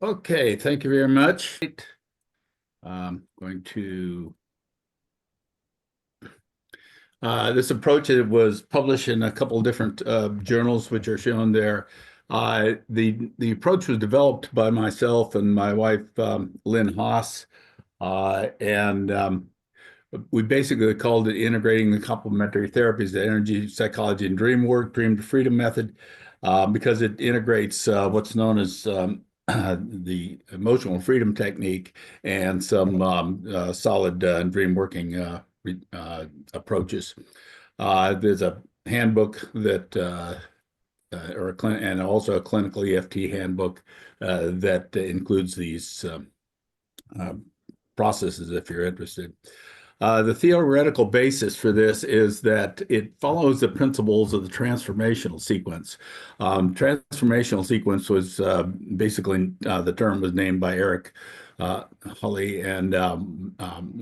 Okay, thank you very much. I'm going to this approach, it was published in a couple of different journals, which are shown there. The approach was developed by myself and my wife, Lynn Haas, and we basically called it integrating the complementary therapies, the energy, psychology, and Dreamwork, Dream to Freedom method, because it integrates what's known as the emotional freedom technique and some solid dream working approaches. There's a handbook that, and also a clinical EFT handbook that includes these uh, processes if you're interested. The theoretical basis for this is that it follows the principles of the transformational sequence. Transformational sequence was basically the term was named by Eric Hulley and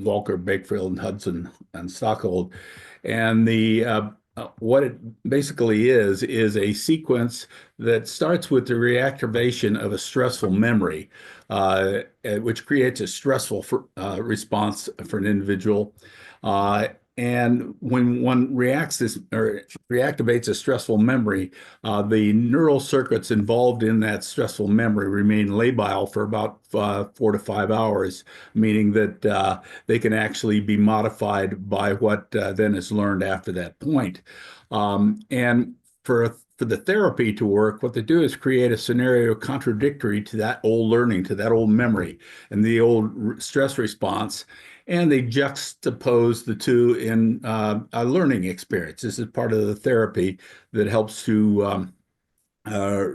Walker, Bakefield, and Hudson and Stockhold. And the what it basically is a sequence that starts with the reactivation of a stressful memory, which creates a stressful response for an individual. Uh, and when one reacts this or reactivates a stressful memory, the neural circuits involved in that stressful memory remain labile for about 4 to 5 hours, meaning that they can actually be modified by what then is learned after that point. And for the therapy to work, what they do is create a scenario contradictory to that old learning, to that old memory, and the old stress response. And they juxtapose the two in a learning experience. This is part of the therapy that helps to uh,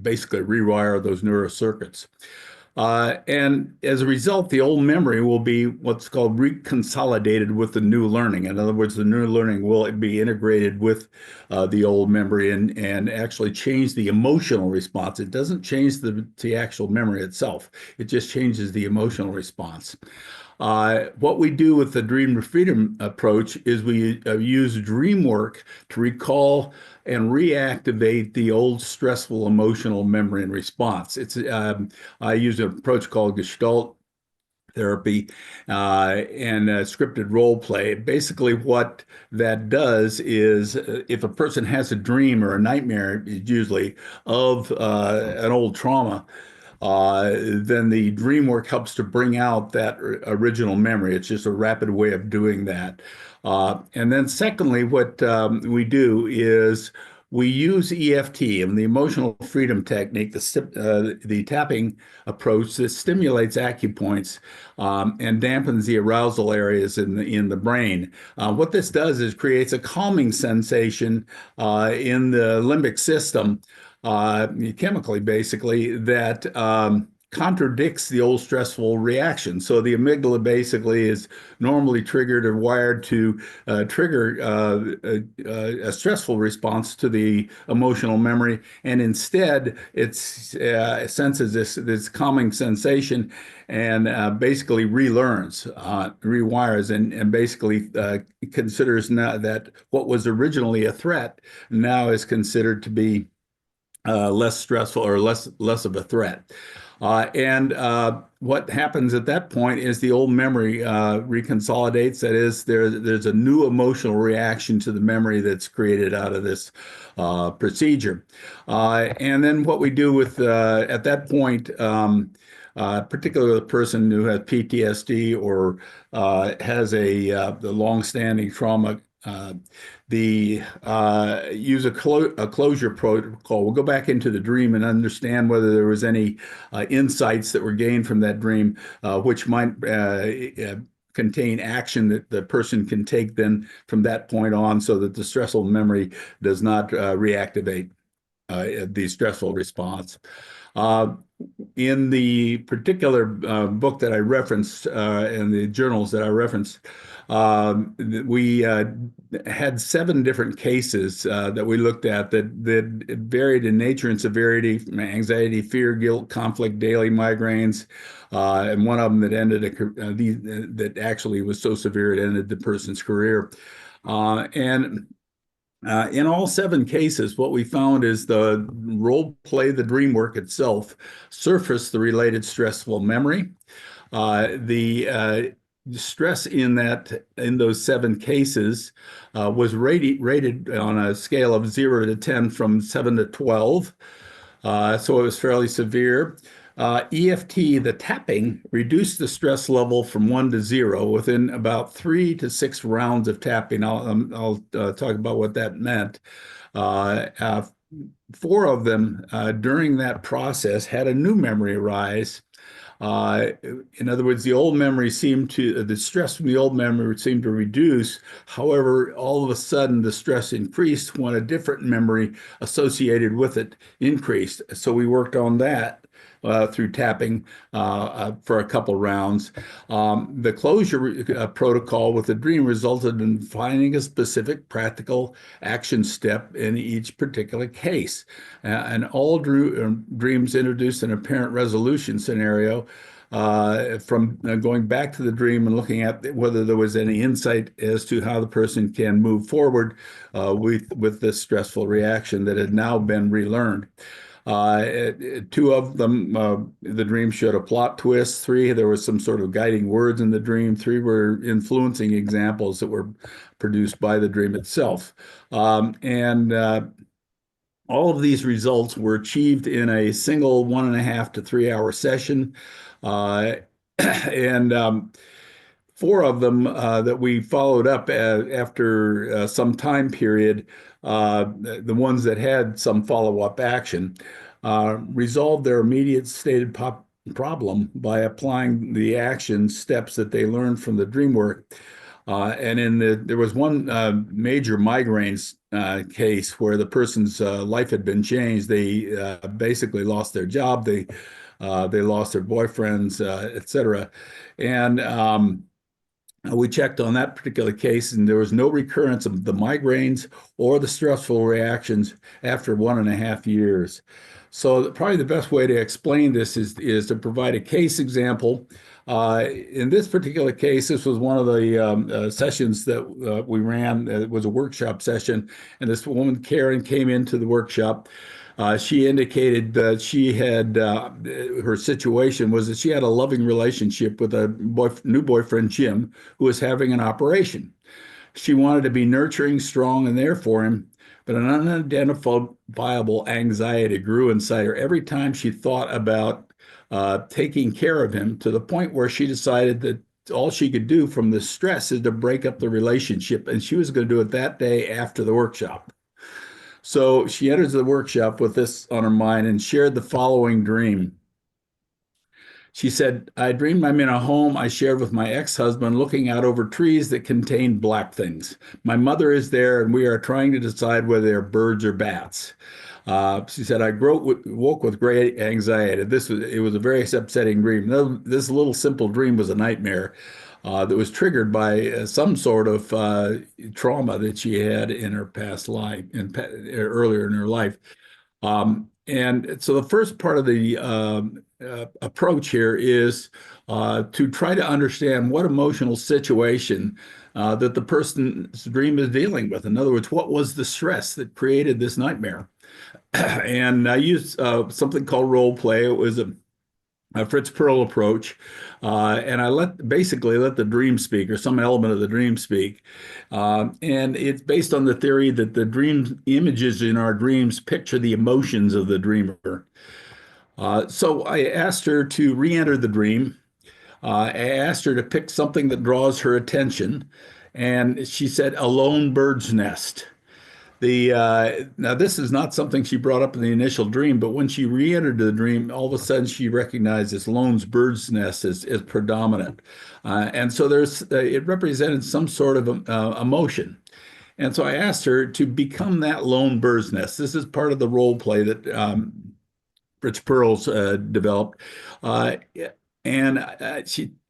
basically rewire those neural circuits. And as a result, the old memory will be what's called reconsolidated with the new learning. In other words, the new learning will be integrated with the old memory and actually change the emotional response. It doesn't change the actual memory itself. It just changes the emotional response. What we do with the Dream to Freedom approach is we use Dreamwork to recall and reactivate the old stressful emotional memory and response. I use an approach called Gestalt therapy and scripted role play. Basically, what that does is if a person has a dream or a nightmare, usually of an old trauma, then the dream work helps to bring out that original memory. It's just a rapid way of doing that. And then, secondly, what we do is we use EFT and the emotional freedom technique, the tapping approach that stimulates acupoints and dampens the arousal areas in the brain. What this does is creates a calming sensation in the limbic system, chemically, basically, that contradicts the old stressful reaction. So the amygdala basically is normally triggered or wired to trigger a stressful response to the emotional memory, and instead it senses this calming sensation and basically relearns, rewires, and basically considers now that what was originally a threat now is considered to be less stressful or less of a threat. And what happens at that point is the old memory reconsolidates. That is, there's a new emotional reaction to the memory that's created out of this procedure. And then what we do with at that point, particularly the person who has PTSD or has the long-standing trauma, the use a closure protocol. We'll go back into the dream and understand whether there was any insights that were gained from that dream, which might contain action that the person can take then from that point on, so that the stressful memory does not reactivate the stressful response. Uh, in the particular book that I referenced and the journals that I referenced, we had 7 different cases that we looked at that varied in nature and severity: from anxiety, fear, guilt, conflict, daily migraines, and one of them that that actually was so severe it ended the person's career. And In all 7 cases, what we found is the role play, the dream work itself, surfaced the related stressful memory. The stress in those 7 cases was rated on a scale of 0 to 10 from 7 to 12. So it was fairly severe. EFT, the tapping, reduced the stress level from 1 to 0 within about 3 to 6 rounds of tapping. I'll talk about what that meant. Uh, uh, 4 of them during that process had a new memory arise. Uh, in other words, the stress from the old memory seemed to reduce. However, all of a sudden, the stress increased when a different memory associated with it increased. So we worked on that through tapping for a couple rounds. The closure protocol with the dream resulted in finding a specific practical action step in each particular case. And all dreams introduced an apparent resolution scenario from going back to the dream and looking at whether there was any insight as to how the person can move forward with this stressful reaction that had now been relearned. 2 of them, the dream showed a plot twist. 3, there was some sort of guiding words in the dream. 3 were influencing examples that were produced by the dream itself. And all of these results were achieved in a single 1.5 to 3 hour session. And 4 of them that we followed up after some time period, the ones that had some follow-up action, resolved their immediate stated problem by applying the action steps that they learned from the dream work. And there was one major migraines case where the person's life had been changed. They basically lost their job. They lost their boyfriends, etc. And we checked on that particular case, and there was no recurrence of the migraines or the stressful reactions after 1.5 years. So probably the best way to explain this is to provide a case example. In this particular case, this was one of the sessions that we ran. It was a workshop session, and this woman, Karen, came into the workshop. She indicated that her situation was that she had a loving relationship with a new boyfriend, Jim, who was having an operation. She wanted to be nurturing, strong, and there for him, but an unidentifiable anxiety grew inside her every time she thought about taking care of him, to the point where she decided that all she could do from the stress is to break up the relationship, and she was going to do it that day after the workshop. So she enters the workshop with this on her mind and shared the following dream. She said, I dreamed I'm in a home I shared with my ex-husband looking out over trees that contain black things. My mother is there, and we are trying to decide whether they're birds or bats. She said, I woke with great anxiety. It was a very upsetting dream. This little simple dream was a nightmare that was triggered by some sort of trauma that she had in her past life, earlier in her life. And so the first part of the approach here is to try to understand what emotional situation that the person's dream is dealing with. In other words, what was the stress that created this nightmare? And I used something called role play. It was a Fritz Perl approach, and I basically let the dream speak, or some element of the dream speak. And it's based on the theory that the dream images in our dreams picture the emotions of the dreamer. So I asked her to re-enter the dream. I asked her to pick something that draws her attention, and she said a lone bird's nest. Now this is not something she brought up in the initial dream, but when she re-entered the dream, all of a sudden she recognized this lone bird's nest as predominant, and so it represented some sort of emotion. And so I asked her to become that lone bird's nest. This is part of the role play that Fritz Perls developed. And I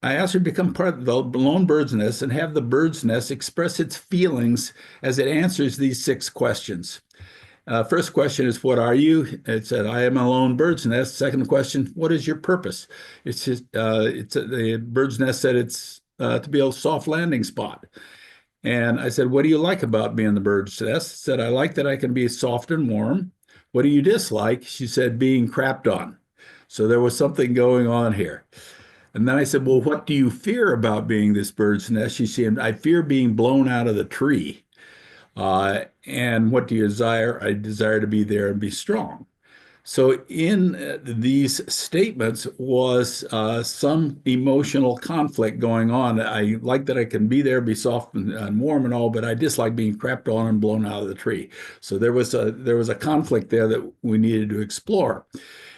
asked her to become part of the lone bird's nest and have the bird's nest express its feelings as it answers these 6 questions. First question is, what are you? It said, I am a lone bird's nest. Second question, what is your purpose? The bird's nest said it's to be a soft landing spot. And I said, what do you like about being the bird's nest? She said, I like that I can be soft and warm. What do you dislike? She said, being crapped on. So there was something going on here. And then I said, well, what do you fear about being this bird's nest? She said, I fear being blown out of the tree. And what do you desire? I desire to be there and be strong. So in these statements was some emotional conflict going on. I like that I can be there, be soft and warm and all, but I dislike being crapped on and blown out of the tree. So there was a conflict there that we needed to explore.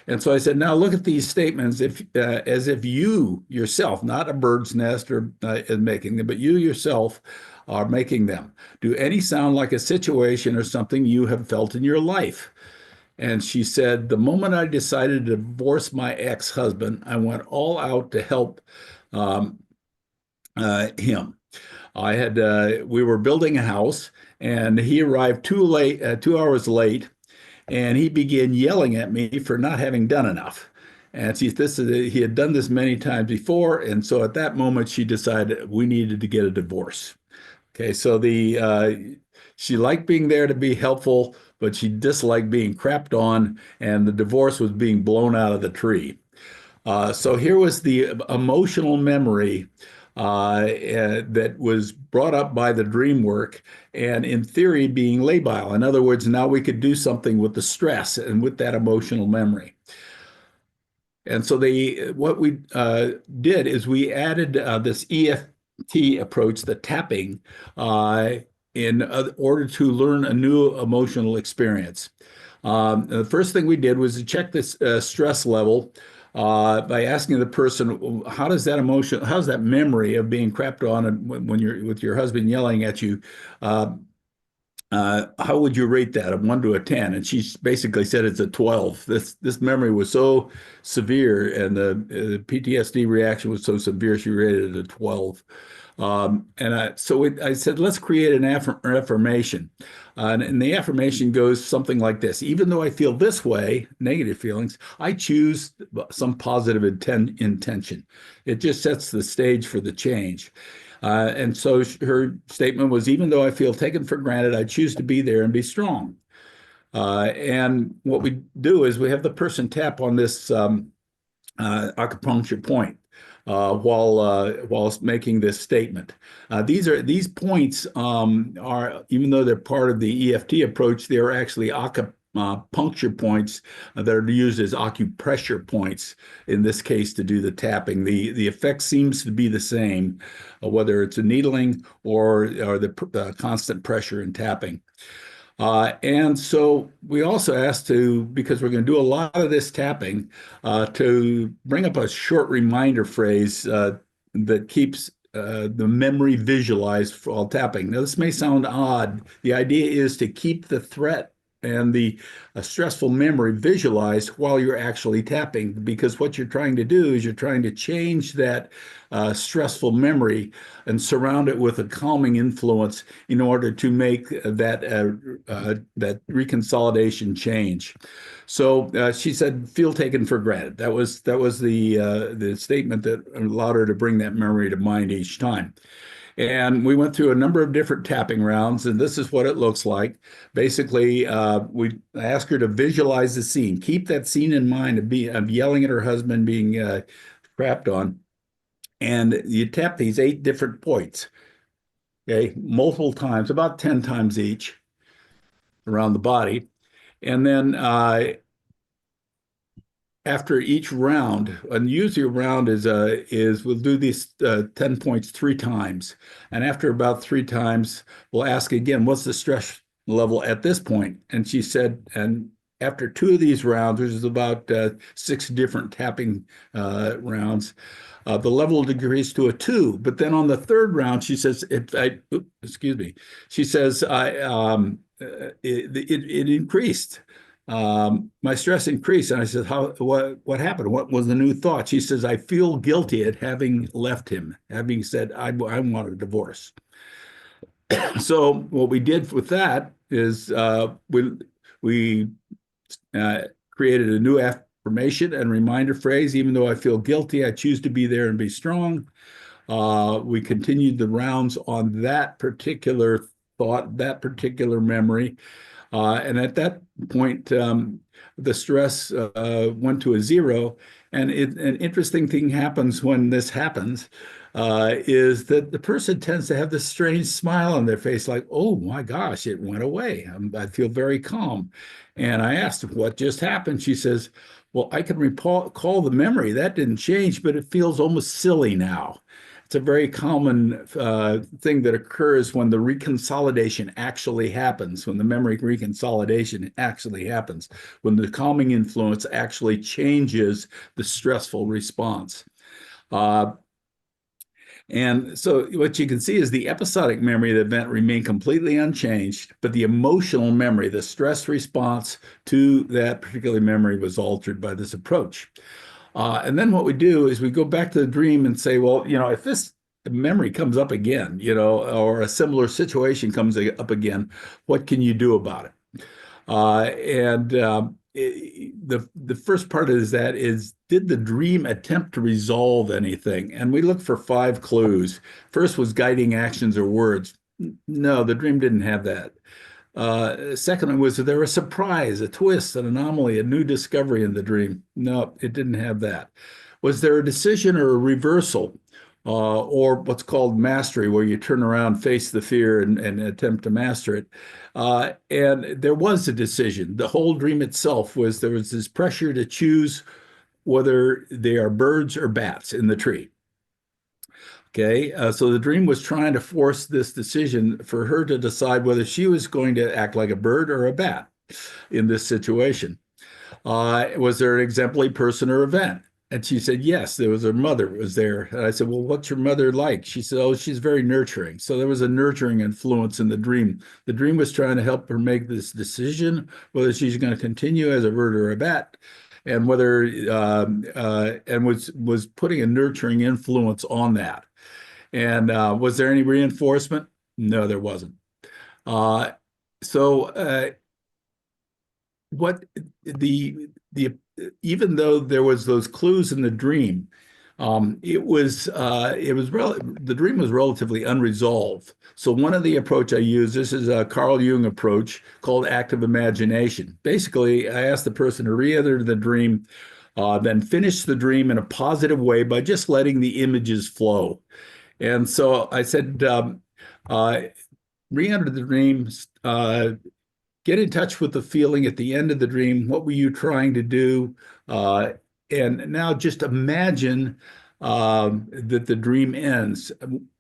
And so I said, now look at these statements as if you yourself, not a bird's nest or is making them, but you yourself are making them. Do any sound like a situation or something you have felt in your life? And she said, the moment I decided to divorce my ex-husband, I went all out to help um, him. We were building a house, and he arrived 2 hours late, and he began yelling at me for not having done enough. And he had done this many times before, and so at that moment she decided we needed to get a divorce. Okay, so she liked being there to be helpful, but she disliked being crapped on, and the divorce was being blown out of the tree. So here was the emotional memory that was brought up by the Dreamwork, and in theory being labile. In other words, now we could do something with the stress and with that emotional memory. And so what we did is we added this EFT approach, the tapping, in order to learn a new emotional experience. The first thing we did was to check this stress level by asking the person, how's that memory of being crapped on when you're with your husband yelling at you? How would you rate that, of 1 to a 10? And she basically said it's a 12. This memory was so severe, and the PTSD reaction was so severe, she rated it a 12. I said, let's create an affirmation. And the affirmation goes something like this: even though I feel this way, negative feelings, I choose some positive intention. It just sets the stage for the change. And so her statement was, even though I feel taken for granted, I choose to be there and be strong. And what we do is we have the person tap on this acupuncture point while making this statement. These points are, even though they're part of the EFT approach, they're actually puncture points that are used as acupressure points in this case to do the tapping. The effect seems to be the same, whether it's a needling or the constant pressure and tapping. And so we also asked because we're going to do a lot of this tapping, to bring up a short reminder phrase that keeps the memory visualized while tapping. Now, this may sound odd. The idea is to keep the threat and the stressful memory visualized while you're actually tapping, because what you're trying to do is you're trying to change that stressful memory and surround it with a calming influence in order to make that reconsolidation change. So she said, "Feel taken for granted." That was the statement that allowed her to bring that memory to mind each time. And we went through a number of different tapping rounds, and this is what it looks like. Basically, we asked her to visualize the scene, keep that scene in mind of yelling at her husband, being crapped on, and you tap these 8 different points, okay, multiple times, about 10 times each around the body. And then after each round, and usually a round is we'll do these 10 points 3 times. And after about 3 times, we'll ask again, what's the stress level at this point? And she said, and after 2 of these rounds, which is about 6 different tapping rounds, the level decreased to a 2. But then on the 3rd round, she says, she says, it increased. My stress increased. And I said, what happened? What was the new thought? She says, I feel guilty at having left him, having said, I want a divorce. So what we did with that is we created a new affirmation and reminder phrase: even though I feel guilty, I choose to be there and be strong. We continued the rounds on that particular thought, that particular memory. And at that point, the stress went to a zero. And an interesting thing happens when this happens is that the person tends to have this strange smile on their face, like, oh my gosh, it went away. I feel very calm. And I asked, what just happened? She says, well, I can recall the memory. That didn't change, but it feels almost silly now. It's a very common thing that occurs when the reconsolidation actually happens, when the memory reconsolidation actually happens, when the calming influence actually changes the stressful response. Uh, and so what you can see is the episodic memory of the event remained completely unchanged, but the emotional memory, the stress response to that particular memory was altered by this approach. And then what we do is we go back to the dream and say, well, if this memory comes up again, or a similar situation comes up again, what can you do about it? The first part is that is, did the dream attempt to resolve anything? And we look for 5 clues. First was guiding actions or words. No, the dream didn't have that. Second one was there a surprise, a twist, an anomaly, a new discovery in the dream? No, it didn't have that. Was there a decision or a reversal, or what's called mastery, where you turn around, face the fear, and attempt to master it? And there was a decision. The whole dream itself there was this pressure to choose whether they are birds or bats in the tree. Okay, so the dream was trying to force this decision for her to decide whether she was going to act like a bird or a bat in this situation. Was there an exemplary person or event? And she said, yes, there was her mother was there. And I said, well, what's your mother like? She said, oh, she's very nurturing. So there was a nurturing influence in the dream. The dream was trying to help her make this decision, whether she's going to continue as a bird or a bat, and whether and was putting a nurturing influence on that. And was there any reinforcement? No, there wasn't. Uh, so what the even though there was those clues in the dream, the dream was relatively unresolved. So one of the approach I use, this is a Carl Jung approach called active imagination. Basically, I ask the person to re-enter the dream, then finish the dream in a positive way by just letting the images flow. And so I said, uh, re-enter the dream, get in touch with the feeling at the end of the dream. What were you trying to do? And now just imagine that the dream ends.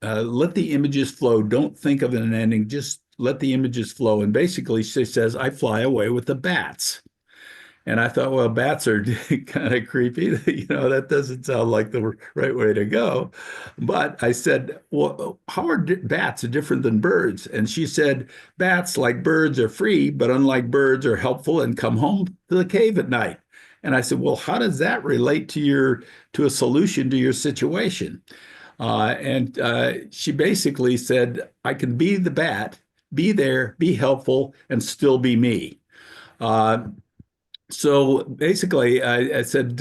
Let the images flow. Don't think of an ending. Just let the images flow. And basically, she says, I fly away with the bats. And I thought, well, bats are kind of creepy. That doesn't sound like the right way to go. But I said, well, how are bats different than birds? And she said, bats, like birds, are free, but unlike birds, are helpful and come home to the cave at night. And I said, well, how does that relate to a solution to your situation? And she basically said, I can be the bat, be there, be helpful, and still be me. So basically, I said,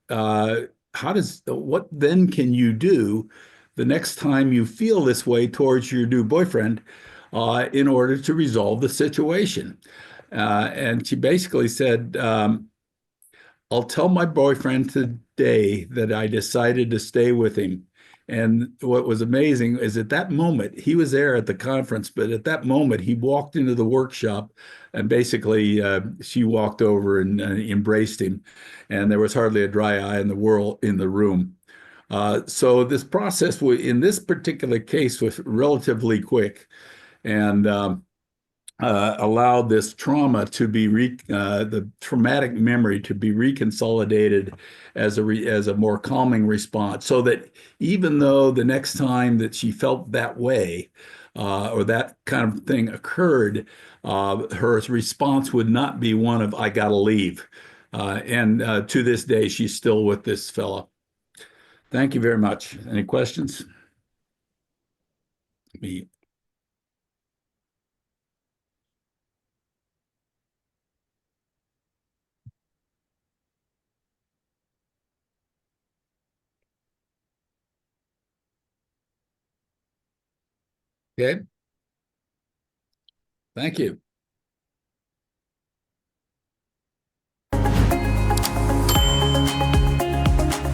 what then can you do the next time you feel this way towards your new boyfriend in order to resolve the situation? And she basically said, I'll tell my boyfriend today that I decided to stay with him. And what was amazing is at that moment, he was there at the conference, but at that moment, he walked into the workshop and basically she walked over and embraced him. And there was hardly a dry eye in the room. So this process in this particular case was relatively quick. And allowed this trauma to be the traumatic memory to be reconsolidated as a more calming response, so that even though the next time that she felt that way or that kind of thing occurred, her response would not be one of "I gotta leave." And to this day, she's still with this fella. Thank you very much. Any questions? Me. Okay, thank you.